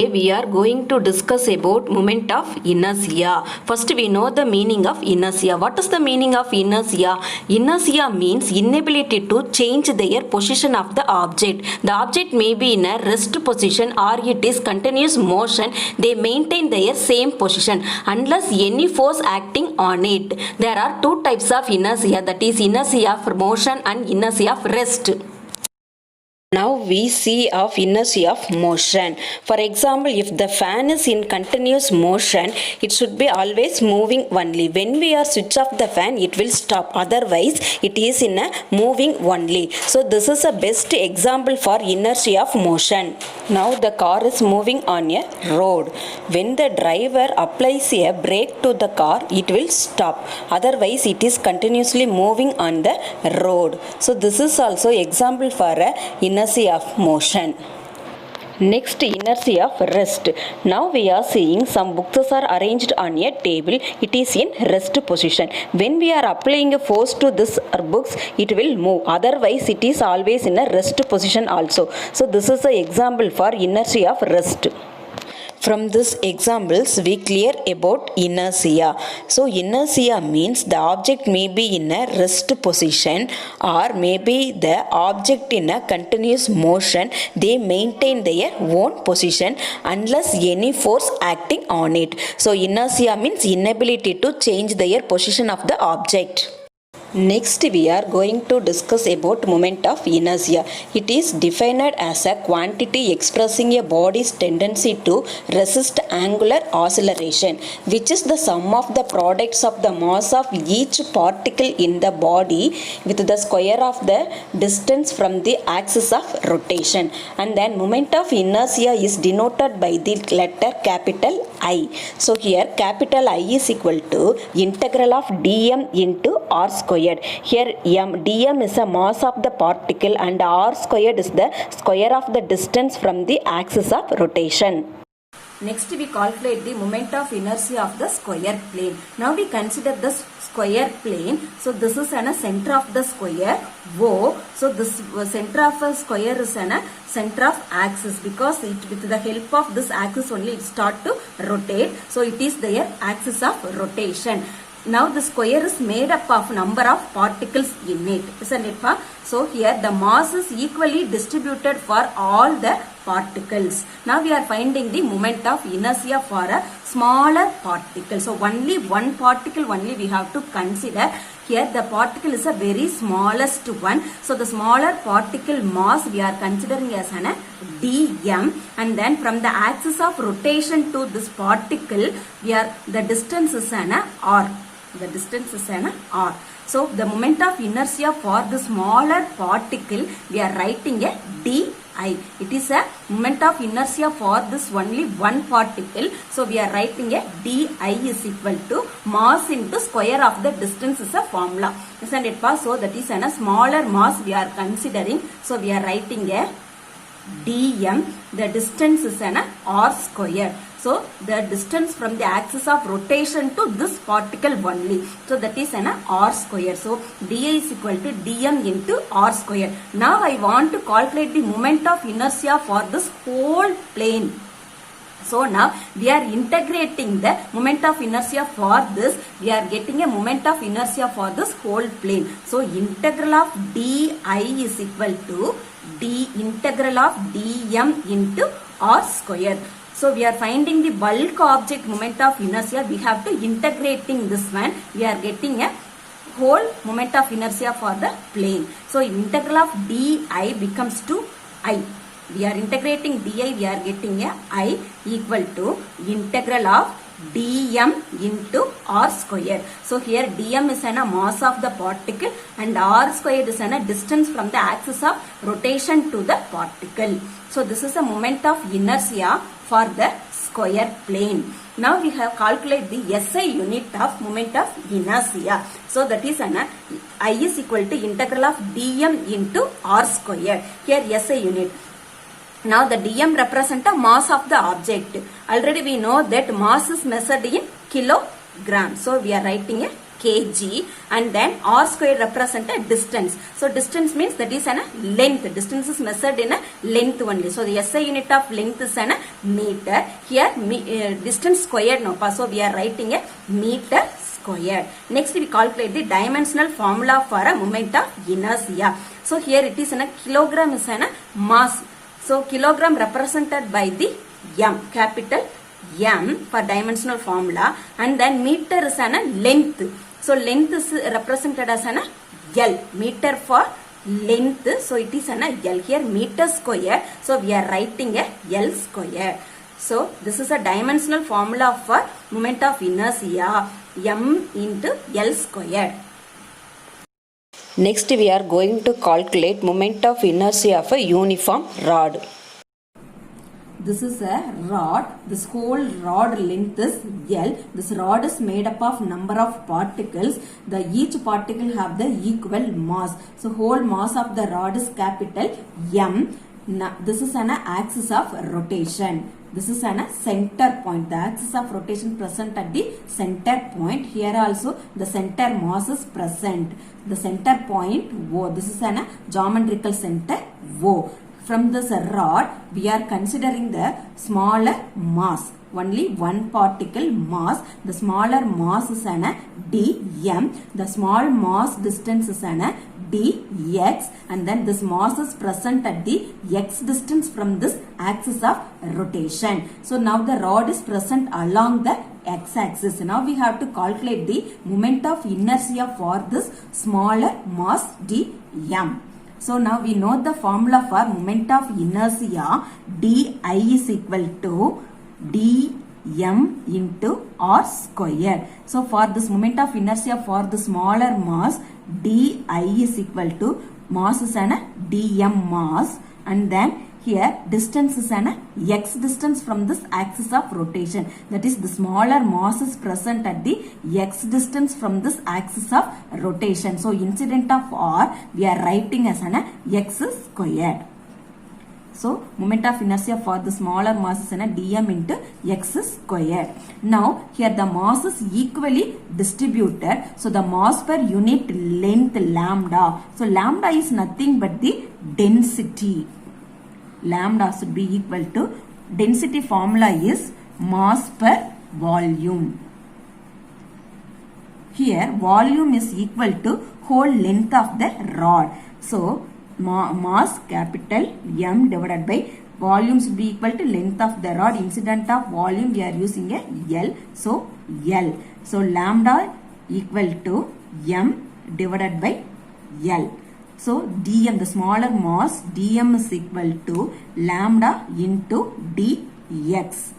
We are going to discuss about moment of inertia. First we know the meaning of inertia. What is the meaning of inertia? Inertia means inability to change their position of the object. The object may be in a rest position or it is continuous motion. They maintain their same position unless any force acting on it. There are two types of inertia, that is inertia of motion and inertia of rest. Now we see of inertia of motion. For example, if the fan is in continuous motion, it should be always moving only. When we are switch off the fan, it will stop. Otherwise, it is in a moving only. So this is a best example for inertia of motion. Now the car is moving on a road. When the driver applies a brake to the car, it will stop. Otherwise, it is continuously moving on the road. So this is also example for a inertia of motion. Next, inertia of rest. Now we are seeing some books are arranged on a table. It is in rest position. When we are applying a force to this books, it will move. Otherwise, it is always in a rest position also. So this is the example for inertia of rest. From these examples, we clear about inertia. So inertia means the object may be in a rest position or maybe the object in a continuous motion. They maintain their own position unless any force acting on it. So inertia means inability to change their position of the object. Next, we are going to discuss about moment of inertia. It is defined as a quantity expressing a body's tendency to resist angular acceleration, which is the sum of the products of the mass of each particle in the body with the square of the distance from the axis of rotation. And then moment of inertia is denoted by the letter capital I. So here capital I is equal to integral of dm into r squared. Here dm is a mass of the particle and r squared is the square of the distance from the axis of rotation. Next we calculate the moment of inertia of the square plane. Now we consider the square plane. So this is a center of the square O. So this center of a square is a center of axis because with the help of this axis only it start to rotate. So it is their axis of rotation. Now the square is made up of number of particles in it, isn't it? So here the mass is equally distributed for all the particles. Now we are finding the moment of inertia for a smaller particle. So only one particle only we have to consider. Here the particle is a very smallest one. So the smaller particle mass we are considering as an dm, and then from the axis of rotation to this particle the distance is an r. The distance is an r. So the moment of inertia for the smaller particle we are writing a di. It is a moment of inertia for this only one particle. So we are writing a di is equal to mass into square of the distance is a formula. Isn't it? So that is a smaller mass we are considering. So we are writing a dm. The distance is an r square. So the distance from the axis of rotation to this particle only. So that is an r square. So di is equal to dm into r square. Now I want to calculate the moment of inertia for this whole plane. So now we are integrating the moment of inertia for this. We are getting a moment of inertia for this whole plane. So integral of di is equal to integral of dm into r square. So we are finding the bulk object moment of inertia. We have to integrating this one. We are getting a whole moment of inertia for the plane. So integral of di becomes to I. We are integrating di. We are getting a I equal to integral of dm into r square. So here dm is a mass of the particle and r squared is a distance from the axis of rotation to the particle. So this is a moment of inertia for the square plane. Now we have calculated the SI unit of moment of inertia. So that is I is equal to integral of dm into r square. Here SI unit. Now the dm represents the mass of the object. Already we know that mass is measured in kilogram. So we are writing a kg, and then r square represent a distance. So distance means that is an length. Distance is measured in a length only. So the SI unit of length is an meter. Here distance squared now. So we are writing a meter squared. Next we calculate the dimensional formula for a moment of inertia. So here it is in a kilogram is an mass. So kilogram represented by the m, capital M for dimensional formula, and then meter is an length. So length is represented as an L, meter for length. So it is an L here, meter square. So we are writing a L square. So this is a dimensional formula for moment of inertia, M into L square. Next we are going to calculate moment of inertia of a uniform rod. This is a rod. This whole rod length is L. This rod is made up of number of particles. Each particle have the equal mass. So whole mass of the rod is capital M. Now, this is an axis of rotation. This is an center point. The axis of rotation present at the center point. Here also the center mass is present. The center point O. This is an geometrical center O. From this rod, we are considering the smaller mass. Only one particle mass. The smaller mass is an dm. The small mass distance is an dx. And then this mass is present at the x distance from this axis of rotation. So now the rod is present along the x-axis. Now we have to calculate the moment of inertia for this smaller mass dm. So now we know the formula for moment of inertia. Di is equal to dm into r square. So for this moment of inertia for the smaller mass, di is equal to mass is an dm mass, and then here distance is an x distance from this axis of rotation. That is the smaller mass is present at the x distance from this axis of rotation. So incident of r we are writing as an x squared. So moment of inertia for the smaller mass is an dm into x squared. Now here the mass is equally distributed. So the mass per unit length lambda. So lambda is nothing but the density. Lambda should be equal to, density formula is mass per volume. Here volume is equal to whole length of the rod. So mass capital M divided by volume should be equal to length of the rod. Incident of volume we are using a L. So L. So lambda equal to M divided by L. So dm, the smaller mass, dm is equal to lambda into dx.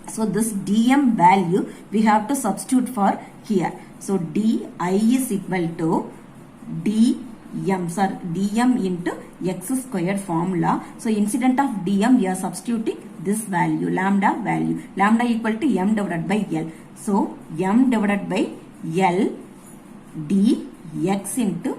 So this dm value we have to substitute for here. So di is equal to dm into x squared formula. So incident of dm we are substituting this value, lambda value. Lambda equal to m divided by L. So m divided by L dx into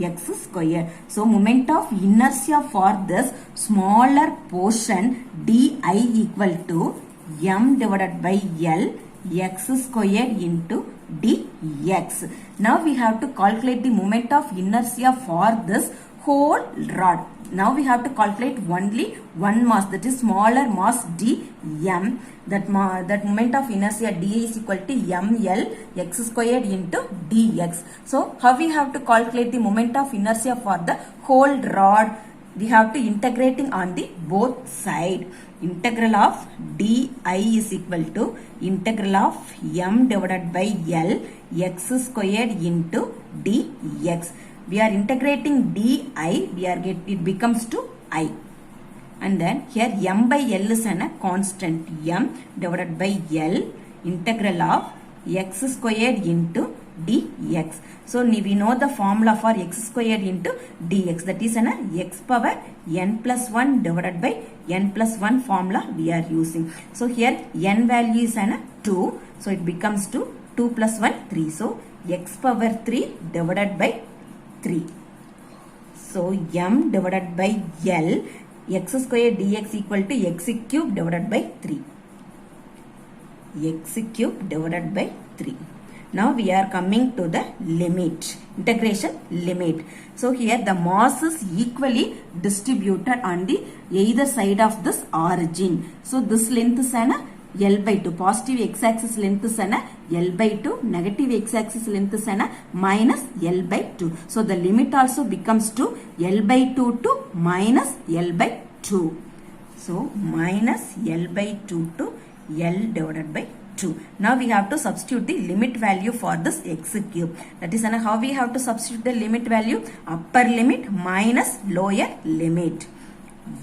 x square. So moment of inertia for this smaller portion di equal to m divided by L x square into dx. Now we have to calculate the moment of inertia for this whole rod. Now we have to calculate only one mass, that is smaller mass dm. That moment of inertia d is equal to ml x squared into dx. So how we have to calculate the moment of inertia for the whole rod? We have to integrating on the both side. Integral of di is equal to integral of m divided by L x squared into dx. We are integrating di, it becomes to I. And then here m by L is a constant, m divided by L integral of x squared into dx. So we know the formula for x squared into dx, that is an x power n plus 1 divided by n plus 1 formula we are using. So here n value is an 2, so it becomes to 2 plus 1 3. So x power 3 divided by 3. So m divided by L x square dx equal to x cube divided by 3. X cube divided by 3. Now we are coming to the limit, integration limit. So here the mass is equally distributed on the either side of this origin. So this length is an L by 2. Positive x-axis length is an L by 2. Negative x-axis length is an minus L by 2. So the limit also becomes to L by 2 to minus L by 2. So minus L by 2 to L divided by 2. Now we have to substitute the limit value for this x cube. That is how we have to substitute the limit value? Upper limit minus lower limit.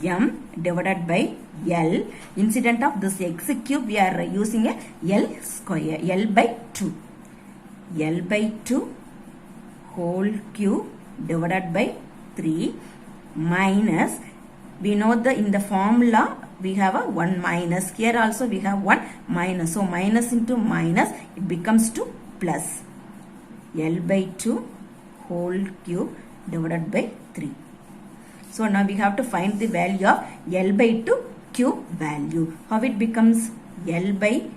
M divided by L. Incident of this x cube, we are using a L square. L by 2. L by 2 whole cube divided by 3 minus, we know in the formula we have a 1 minus. Here also we have 1 minus. So minus into minus, it becomes to plus. L by 2 whole cube divided by 3. So now we have to find the value of L by 2 cube value. How it becomes? L by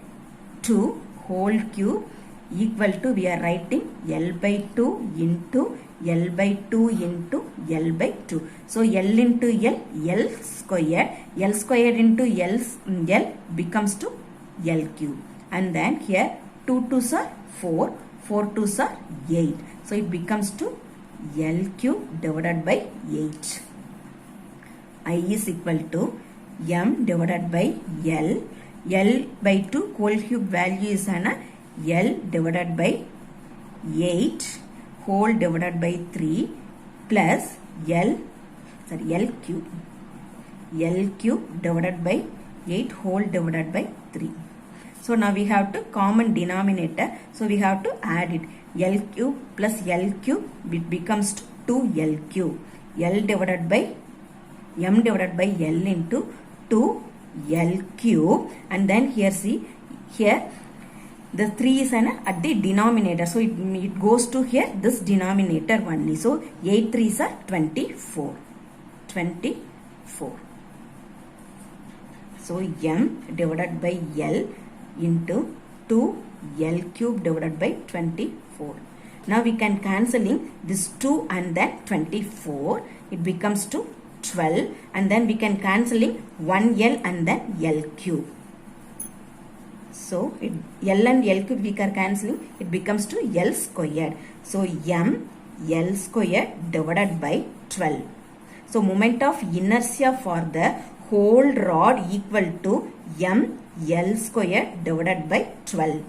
2 whole cube equal to, we are writing L by 2 into L by 2 into L by 2. So L into L, L squared. L squared into L becomes to L cube. And then here 2 2s are 4, 4 2s are 8. So it becomes to L cube divided by 8. I is equal to M divided by L. L by 2 whole cube value is an L divided by 8 whole divided by 3 plus L cube. L cube divided by 8 whole divided by 3. So now we have to common denominator. So we have to add it. L cube plus L cube, it becomes 2L cube. L divided by M divided by L into 2L cube. And then here see, here the 3 is at the denominator. So it goes to here this denominator only. So 8 3s are 24. 24. So M divided by L into 2L cube divided by 24. Now we can cancelling this 2 and then 24. It becomes to 12, and then we can cancelling 1L and then L cube. So L and L cube we are cancelling, it becomes to L squared. So M L squared divided by 12. So moment of inertia for the whole rod equal to M L squared divided by 12.